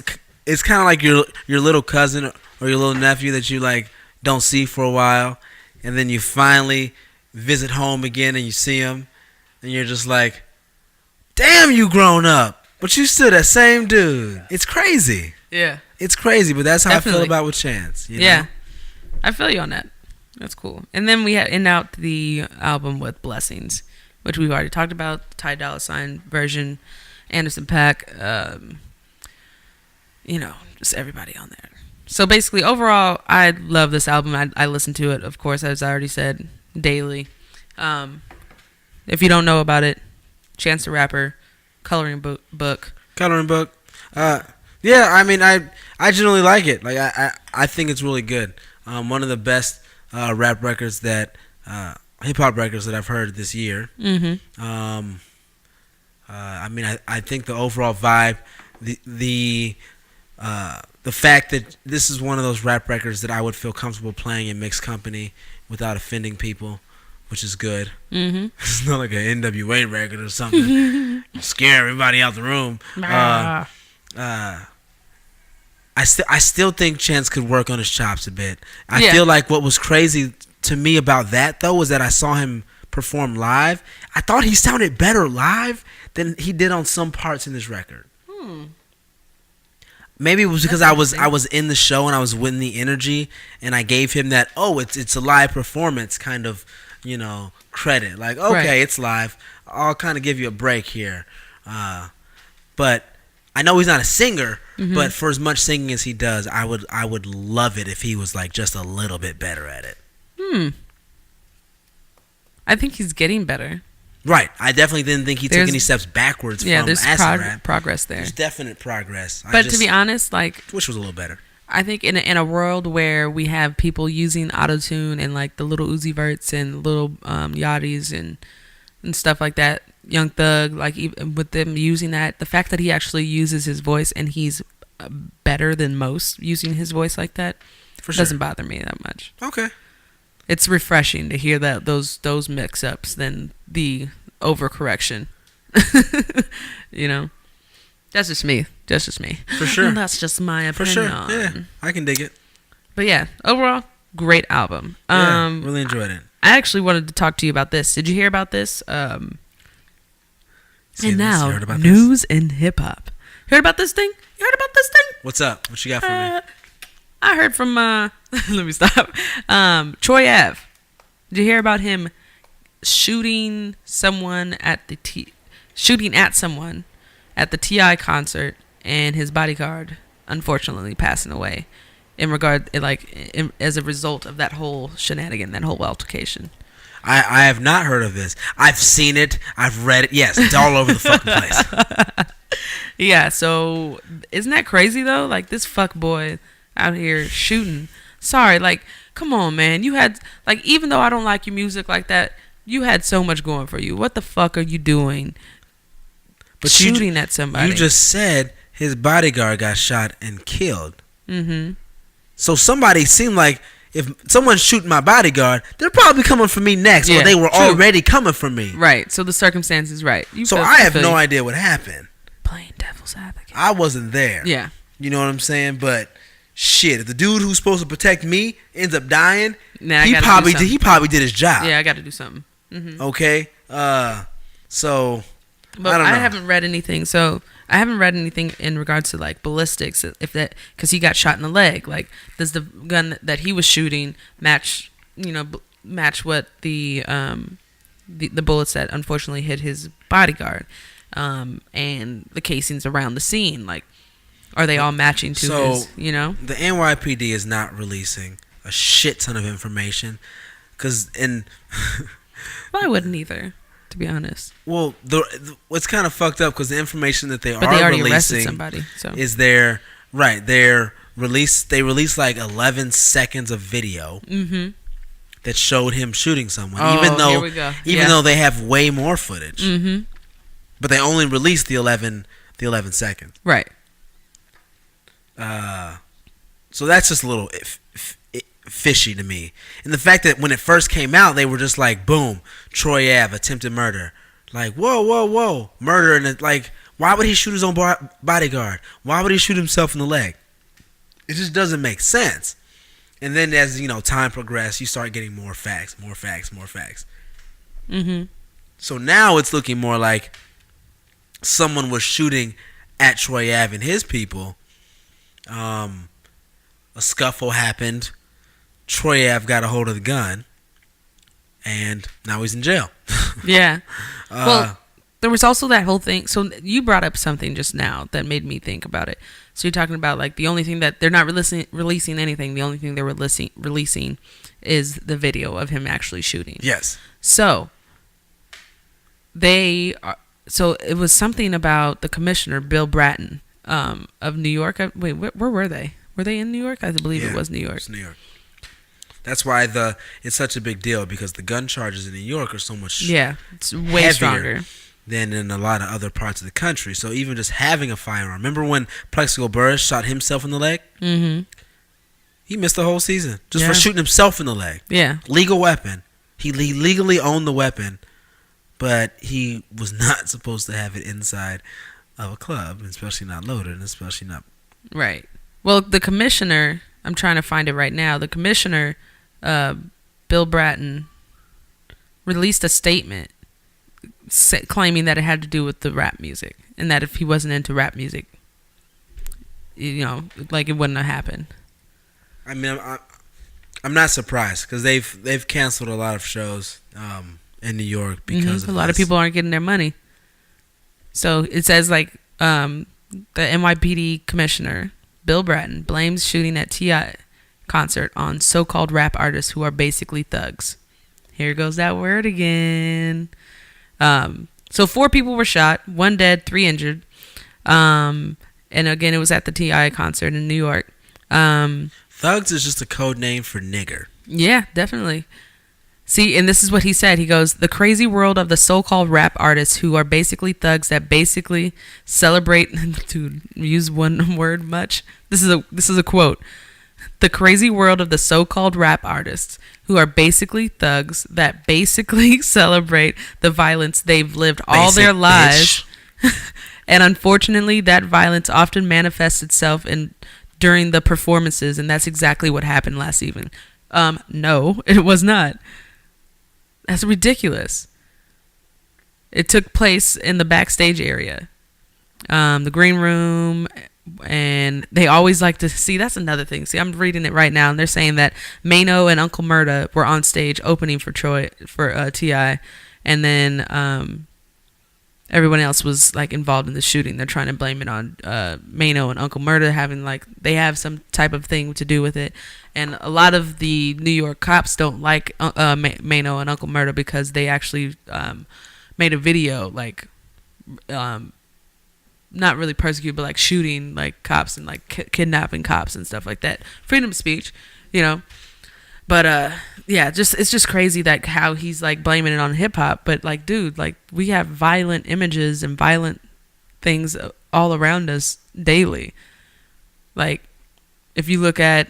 kind of like your little cousin or your little nephew that you like don't see for a while, and then you finally visit home again and you see him, and you're just like, damn, you grown up, but you still that same dude. It's crazy. Yeah. It's crazy, but that's how I feel Definitely. about with Chance. You know? Yeah. I feel you on that. That's cool. And then we end out the album with Blessings, which we've already talked about. Ty Dolla $ign version, Anderson .Paak, just everybody on there. So basically, overall, I love this album. I listen to it, of course, as I already said, daily. If you don't know about it, Chance the Rapper, coloring book. Coloring book. Yeah, I mean, I generally like it. Like, I think it's really good. One of the best rap records hip hop records that I've heard this year. Mm-hmm. I mean, I think the overall vibe, the fact that this is one of those rap records that I would feel comfortable playing in mixed company without offending people, which is good. Mm-hmm. It's not like an NWA record or something. Scare everybody out the room. I still think Chance could work on his chops a bit. I feel like what was crazy to me about that, though, was that I saw him perform live. I thought he sounded better live than he did on some parts in this record. Maybe it was because I was in the show and I was winning the energy, and I gave him that, it's a live performance kind of, credit. Like, okay, right. It's live. I'll kind of give you a break here. But I know he's not a singer, but for as much singing as he does, I would love it if he was like just a little bit better at it. I think he's getting better. Right. I definitely didn't think he took any steps backwards from there's acid rap. progress there. There's definite progress. But to be honest, like, wish was a little better. I think in a world where we have people using autotune and like the little Uzi Verts and little Yachty's and stuff like that, Young Thug, like even with them using that, the fact that he actually uses his voice and he's better than most using his voice like that doesn't bother me that much. Okay. It's refreshing to hear that those mix-ups than the overcorrection. That's just me. For sure. That's just my opinion. For sure. Yeah, I can dig it. But yeah, overall, great album. Really enjoyed it. I actually wanted to talk to you about this. Did you hear about this? And now, news and hip hop. Heard about this thing? You heard about this thing? What's up? What you got for me? I heard from let me stop. Troy Ave. Did you hear about him shooting someone at someone at the T.I. concert, and his bodyguard unfortunately passing away as a result of that whole shenanigan, that whole altercation? I have not heard of this. I've seen it. I've read it. Yes, it's all over the fucking place. Yeah, so isn't that crazy though? Like, this fuck boy out here shooting. Sorry, like, come on, man. You had, like, even though I don't like your music like that, you had so much going for you. What the fuck are you doing? But shooting at somebody. You just said his bodyguard got shot and killed. Mm-hmm. So somebody seemed like, if someone's shooting my bodyguard, they're probably coming for me next, or they were already coming for me. Right. So the circumstances, right. I have no idea what happened. Playing devil's advocate. I wasn't there. Yeah. You know what I'm saying? But shit, if the dude who's supposed to protect me ends up dying, he probably did his job. Yeah, I got to do something. Mm-hmm. Okay. So. But I don't know. I haven't read anything. So I haven't read anything in regards to like ballistics. Because he got shot in the leg. Like, does the gun that he was shooting match what the bullets that unfortunately hit his bodyguard, and the casings around the scene? Like, are they all matching to his? The NYPD is not releasing a shit ton of information, well, I wouldn't either, to be honest. Well, what's kind of fucked up, because the information that they already releasing arrested somebody, so. Is they released like 11 seconds of video that showed him shooting someone, even though they have way more footage, but they only released the 11 seconds, right? So that's just a little fishy to me. And the fact that when it first came out, they were just like, boom, Troy Ave, attempted murder. Like, whoa, murder. And it's like, why would he shoot his own bodyguard? Why would he shoot himself in the leg? It just doesn't make sense. And then as time progressed, you start getting more facts. Mm-hmm. So now it's looking more like someone was shooting at Troy Ave and his people. A scuffle happened. Troy Ave got a hold of the gun, and now he's in jail. Yeah. Well, there was also that whole thing. So you brought up something just now that made me think about it. So you're talking about like the only thing that they're not releasing anything. The only thing they're releasing is the video of him actually shooting. Yes. So so it was something about the commissioner, Bill Bratton, of New York. Wait, where were they? Were they in New York? I believe it was New York. It's New York. That's why it's such a big deal, because the gun charges in New York are so much it's way stronger than in a lot of other parts of the country. So even just having a firearm. Remember when Plexico Burris shot himself in the leg? Mm-hmm. He missed the whole season just for shooting himself in the leg. Yeah. Legal weapon. He legally owned the weapon, but he was not supposed to have it inside of a club, especially not loaded, and especially not... Right. Well, the commissioner, I'm trying to find it right now, the commissioner, Bill Bratton, released a statement claiming that it had to do with the rap music, and that if he wasn't into rap music, like it wouldn't have happened. I mean, I'm not surprised, because they've canceled a lot of shows in New York because of a lot of people aren't getting their money. So it says like the NYPD commissioner Bill Bratton blames shooting at T.I. concert on so-called rap artists who are basically thugs. Here goes that word again. So 4 people were shot, 1 dead, 3 injured. And again, it was at the T.I. concert in New York. Thugs is just a code name for nigger. Yeah, definitely. See, and this is what he said. He goes, the crazy world of the so-called rap artists who are basically thugs that basically celebrate, to use one word much. This is a quote. The crazy world of the so-called rap artists who are basically thugs that basically celebrate the violence they've lived all their lives. And unfortunately, that violence often manifests itself during the performances, and that's exactly what happened last evening. No, it was not. That's ridiculous. It took place in the backstage area, the green room, and they always like to see. That's another thing. See, I'm reading it right now, and they're saying that Mano and Uncle Murda were on stage opening for T.I., and then everyone else was like involved in the shooting. They're trying to blame it on Mano and Uncle Murda they have some type of thing to do with it. And a lot of the New York cops don't like Mano and Uncle Murda because they actually made a video like not really persecuted, but like shooting like cops and like kidnapping cops and stuff like that. Freedom of speech, But yeah, it's just crazy that how he's like blaming it on hip hop. But like, dude, like we have violent images and violent things all around us daily. Like, if you look at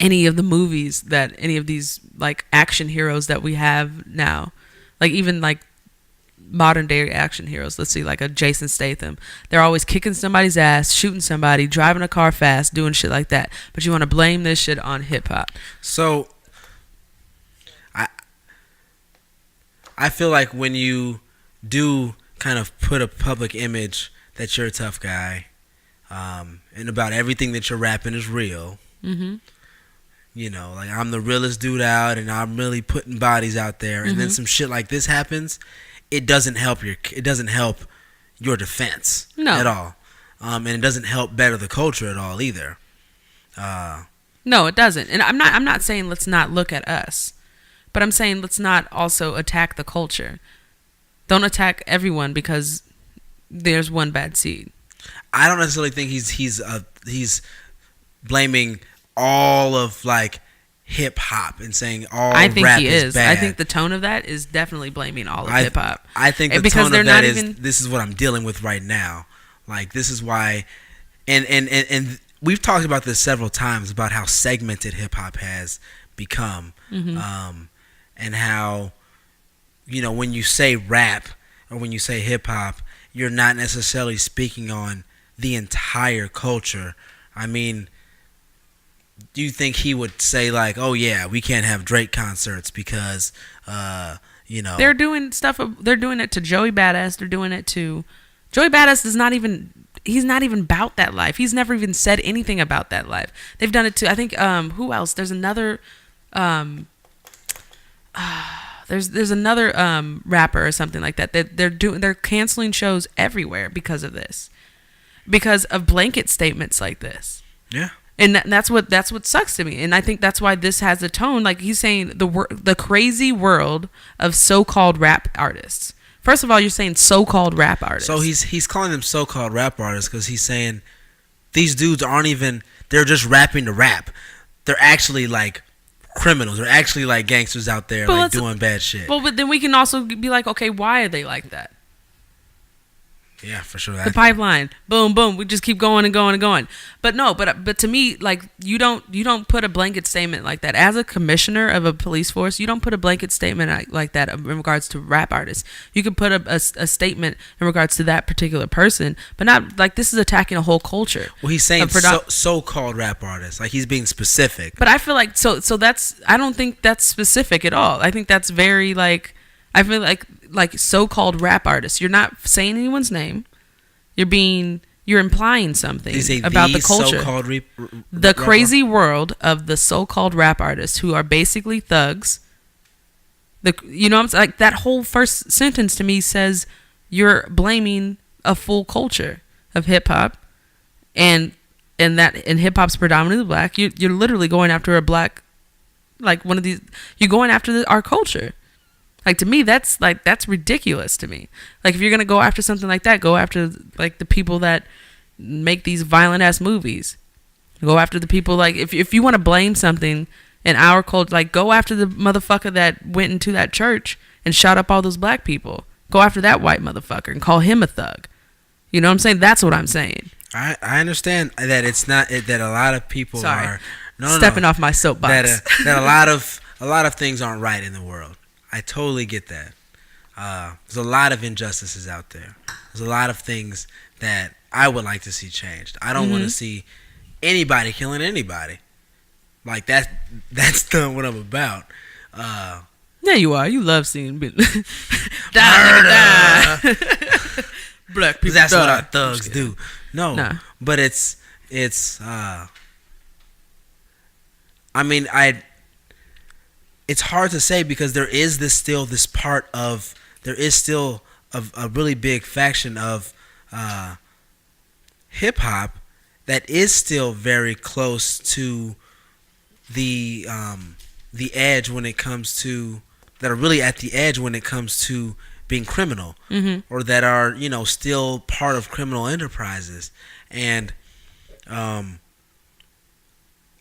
any of the movies that any of these like action heroes that we have now, like even like modern day action heroes, let's see, like a Jason Statham, they're always kicking somebody's ass, shooting somebody, driving a car fast, doing shit like that. But you want to blame this shit on hip hop. So I feel like when you do kind of put a public image that you're a tough guy, and about everything that you're rapping is real, mm-hmm. Like I'm the realest dude out, and I'm really putting bodies out there, and then some shit like this happens, it doesn't help your defense at all, and it doesn't help better the culture at all either. No, it doesn't. And I'm not saying let's not look at us, but I'm saying let's not also attack the culture. Don't attack everyone because there's one bad seed. I don't necessarily think he's blaming all of like hip hop and saying all I think rap he is bad. I think the tone of that is definitely blaming all of hip hop. I think the tone of that is this is what I'm dealing with right now. Like this is why, and we've talked about this several times about how segmented hip hop has become, and how when you say rap or when you say hip hop, you're not necessarily speaking on the entire culture. I mean, do you think he would say like, "Oh yeah, we can't have Drake concerts because, they're doing stuff. They're doing it to Joey Badass. They're doing it to Joey Badass. Is not even. He's not even about that life. He's never even said anything about that life. They've done it to. I think. Who else? There's another. There's another rapper or something like that. They're canceling shows everywhere because of this. Because of blanket statements like this. Yeah. And that's what sucks to me. And I think that's why this has a tone. Like he's saying the crazy world of so-called rap artists. First of all, you're saying so-called rap artists. So he's calling them so-called rap artists because he's saying these dudes aren't even, they're just rapping to rap. They're actually like criminals. They're actually like gangsters out there like doing bad shit. Well, but then we can also be like, okay, why are they like that? Yeah, for sure. The pipeline, boom, boom. We just keep going and going and going. But no, but to me, like you don't put a blanket statement like that as a commissioner of a police force. You don't put a blanket statement like that in regards to rap artists. You can put a statement in regards to that particular person, but not like this is attacking a whole culture. Well, he's saying so-called rap artists, like he's being specific. But I feel like so that's I don't think that's specific at all. I think that's very like. I feel like so-called rap artists. You're not saying anyone's name. You're implying something about the culture. So-called the crazy world of the so-called rap artists who are basically thugs. I'm like that whole first sentence to me says you're blaming a full culture of hip hop, and hip hop's predominantly black. You're literally going after a black, like one of these. You're going after our culture. Like to me, that's ridiculous to me. Like if you're gonna go after something like that, go after like the people that make these violent ass movies. Go after the people like if you want to blame something in our culture, like go after the motherfucker that went into that church and shot up all those black people. Go after that white motherfucker and call him a thug. You know what I'm saying? That's what I'm saying. I understand that it's not that a lot of people are stepping off my soapbox. That a lot of things aren't right in the world. I totally get that. There's a lot of injustices out there. There's a lot of things that I would like to see changed. I don't want to see anybody killing anybody. Like that's not what I'm about. Yeah, you are. You love seeing die. Black people. That's what our thugs do. No, but it's. I mean, It's hard to say because there is still a really big faction of hip hop that is still very close to the edge when it comes to that are really at the edge when it comes to being criminal or that are still part of criminal enterprises and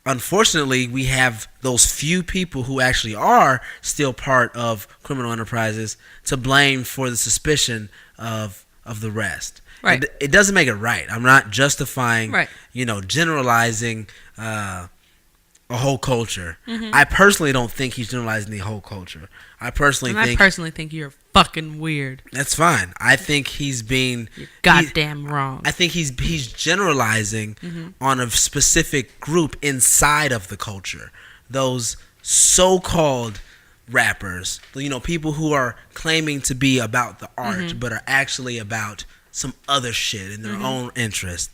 unfortunately, we have those few people who actually are still part of criminal enterprises to blame for the suspicion of the rest. Right. It doesn't make it right. I'm not justifying, generalizing a whole culture. I personally don't think he's generalizing the whole culture. I personally think you're fucking weird. That's fine. I think he's being goddamn wrong. I think he's generalizing on a specific group inside of the culture. Those so-called rappers, people who are claiming to be about the art but are actually about some other shit in their own interest.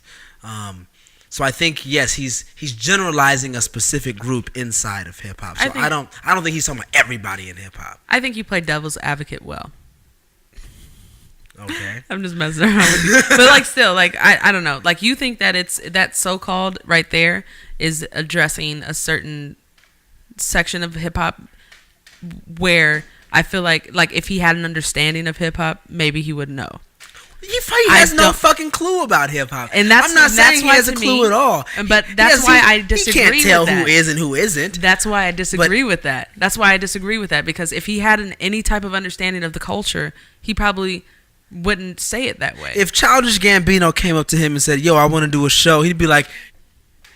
So I think yes, he's generalizing a specific group inside of hip hop. So I don't think he's talking about everybody in hip hop. I think you play devil's advocate well. Okay. I'm just messing around with you. But like still, like I don't know. Like you think that it's that so-called right there is addressing a certain section of hip hop where I feel like if he had an understanding of hip hop, maybe he would know. He has no fucking clue about hip hop, and I'm not saying he has a clue at all. But that's why I disagree. He can't tell who is and who isn't. That's why I disagree with that. Because if he had any type of understanding of the culture, he probably wouldn't say it that way. If Childish Gambino came up to him and said, "Yo, I want to do a show," he'd be like,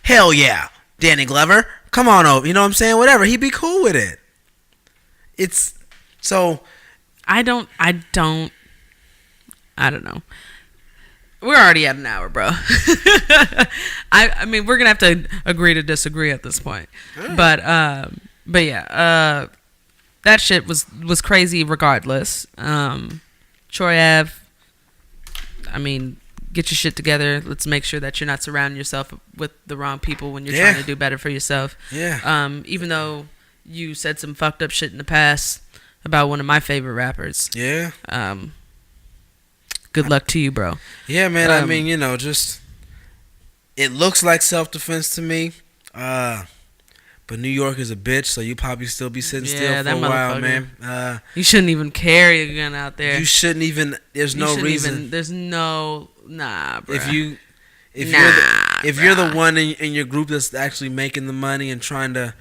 "Hell yeah, Danny Glover, come on over." You know what I'm saying? Whatever. He'd be cool with it. It's so. I don't know. We're already at an hour, bro. I mean, we're gonna have to agree to disagree at this point. But yeah, that shit was crazy. Regardless, Troy Ave. I mean, get your shit together. Let's make sure that you're not surrounding yourself with the wrong people when you're trying to do better for yourself. Yeah. Even though you said some fucked up shit in the past about one of my favorite rappers. Yeah. Good luck to you, bro. Yeah, man. I mean, you know, just it looks like self-defense to me. But New York is a bitch, so you probably still be sitting still for a while, man. You shouldn't even carry a gun out there. You shouldn't even. There's no reason. Nah, bro. If you're the one in your group that's actually making the money and trying to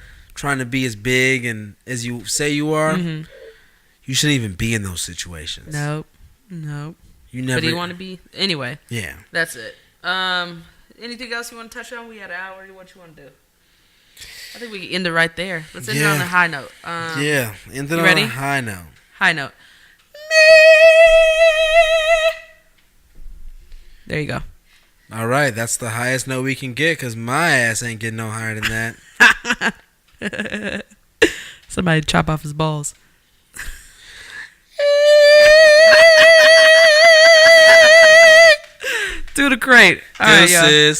be as big and as you say you are, you shouldn't even be in those situations. Nope. You never. But you want to be anyway. Yeah. That's it. Anything else you want to touch on? We had an hour. What you want to do? I think we can end it right there. Let's end it on a high note. End it on a high note. High note. There you go. All right, that's the highest note we can get because my ass ain't getting no higher than that. Somebody chop off his balls. Do the crate. All right, y'all.